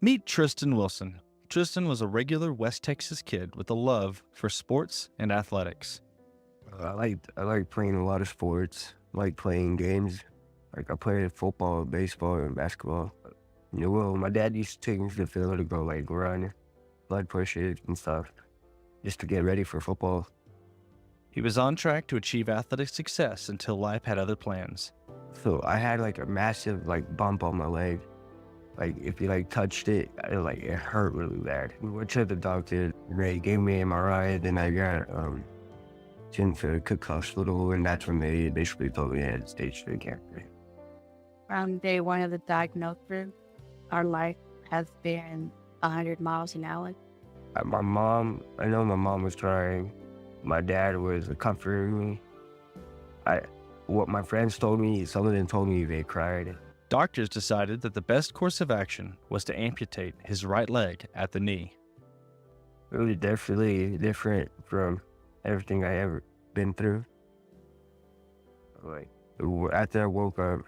Meet Tristan Wilson. Tristan was a regular West Texas kid with a love for sports and athletics. I like playing a lot of sports. I like playing games. Like I played football, baseball, and basketball. Well, my dad used to take me to the field to go like run, blood pushes and stuff, just to get ready for football. He was on track to achieve athletic success until life had other plans. So I had like a massive like bump on my leg. Like if you like touched it, it hurt really bad. We went to the doctor. They gave me MRI. Then I got sent for Cook Hospital, and that's when they basically told me I had stage 3 cancer. From day one of the diagnosis, our life has been 100 miles an hour. I know my mom was crying. My dad was comforting me. What my friends told me, some of them told me they cried. Doctors decided that the best course of action was to amputate his right leg at the knee. It was definitely different from everything I ever been through. Like after I woke up,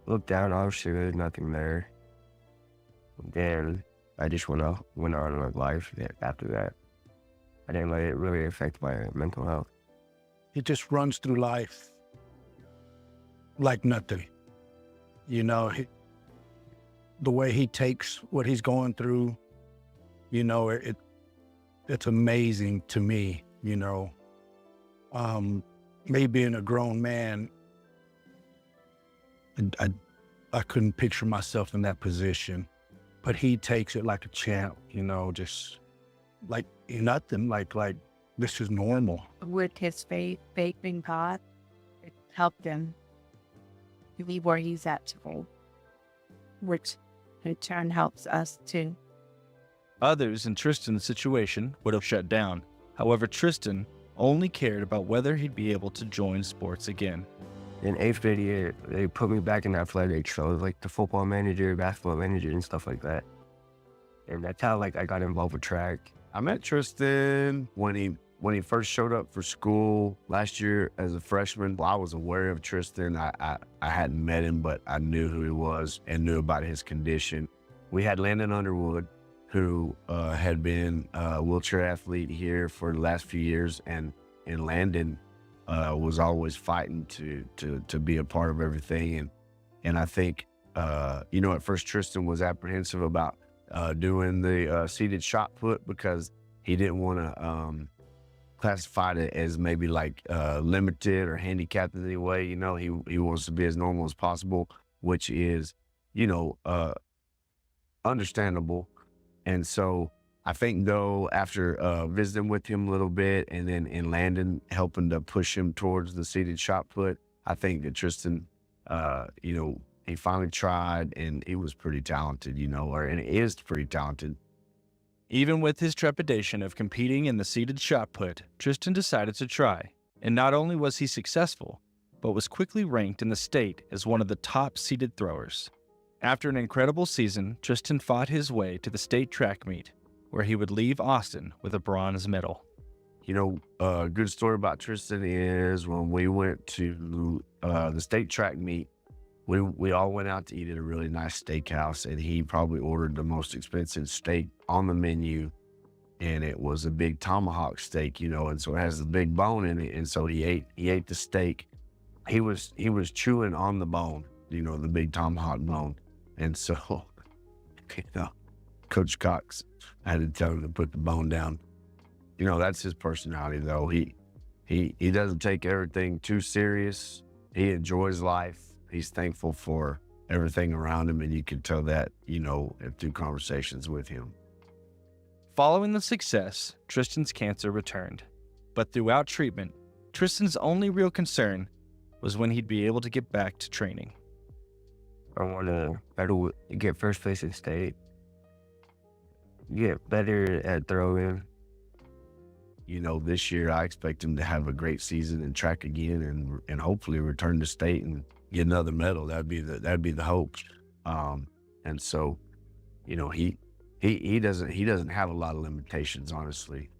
looked down, obviously there's nothing there. Then I just went on with life after that. I didn't let it really affect my mental health. He just runs through life like nothing. The way he takes what he's going through, it's amazing to me, Me being a grown man, I couldn't picture myself in that position, but he takes it like a champ, just like nothing, like this is normal. With his faith in God, it helped him to be where he's at today, which in turn helps us too. Others in Tristan's situation would have shut down. However, Tristan only cared about whether he'd be able to join sports again. In 8th grade year, they put me back in athletics, so I was like the football manager, basketball manager, and stuff like that. And that's how I got involved with track. I met Tristan when he first showed up for school last year as a freshman. I was aware of Tristan. I hadn't met him, but I knew who he was and knew about his condition. We had Landon Underwood, who had been a wheelchair athlete here for the last few years, and Landon was always fighting to be a part of everything. And I think, at first Tristan was apprehensive about doing the seated shot put because he didn't want to classified it as maybe limited or handicapped in any way. He wants to be as normal as possible, which is, understandable. And so I think though, after visiting with him a little bit and then in Landon helping to push him towards the seated shot put, I think that Tristan, he finally tried and he was pretty talented, and he is pretty talented. Even with his trepidation of competing in the seated shot put, Tristan decided to try. And not only was he successful, but was quickly ranked in the state as one of the top seated throwers. After an incredible season, Tristan fought his way to the state track meet, where he would leave Austin with a bronze medal. A good story about Tristan is when we went to the state track meet, we all went out to eat at a really nice steakhouse, and he probably ordered the most expensive steak on the menu, and it was a big tomahawk steak, and so it has a big bone in it, and so he ate the steak. He was chewing on the bone, the big tomahawk bone, and so Coach Cox had to tell him to put the bone down. That's his personality, though. He doesn't take everything too serious. He enjoys life. He's thankful for everything around him, and you can tell that, through conversations with him. Following the success, Tristan's cancer returned. But throughout treatment, Tristan's only real concern was when he'd be able to get back to training. I want to get first place in state, get better at throwing. This year I expect him to have a great season and track again, and hopefully return to state and get another medal. That'd be the hope. And so, he doesn't have a lot of limitations, honestly.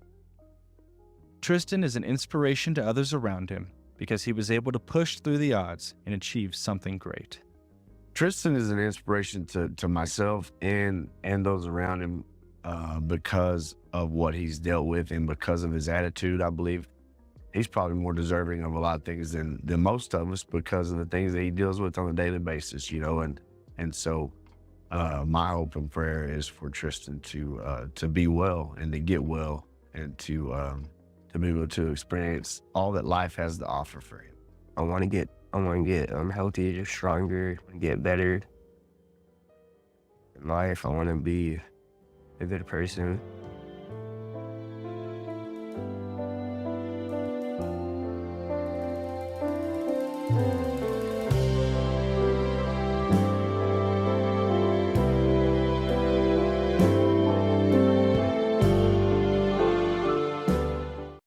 Tristan is an inspiration to others around him because he was able to push through the odds and achieve something great. Tristan is an inspiration to myself and those around him because of what he's dealt with and because of his attitude. I believe he's probably more deserving of a lot of things than most of us because of the things that he deals with on a daily basis, you know. And so my hope and prayer is for Tristan to be well and to get well and to be able to experience all that life has to offer for him. I want to get healthier, stronger, get better in life. I want to be a good person.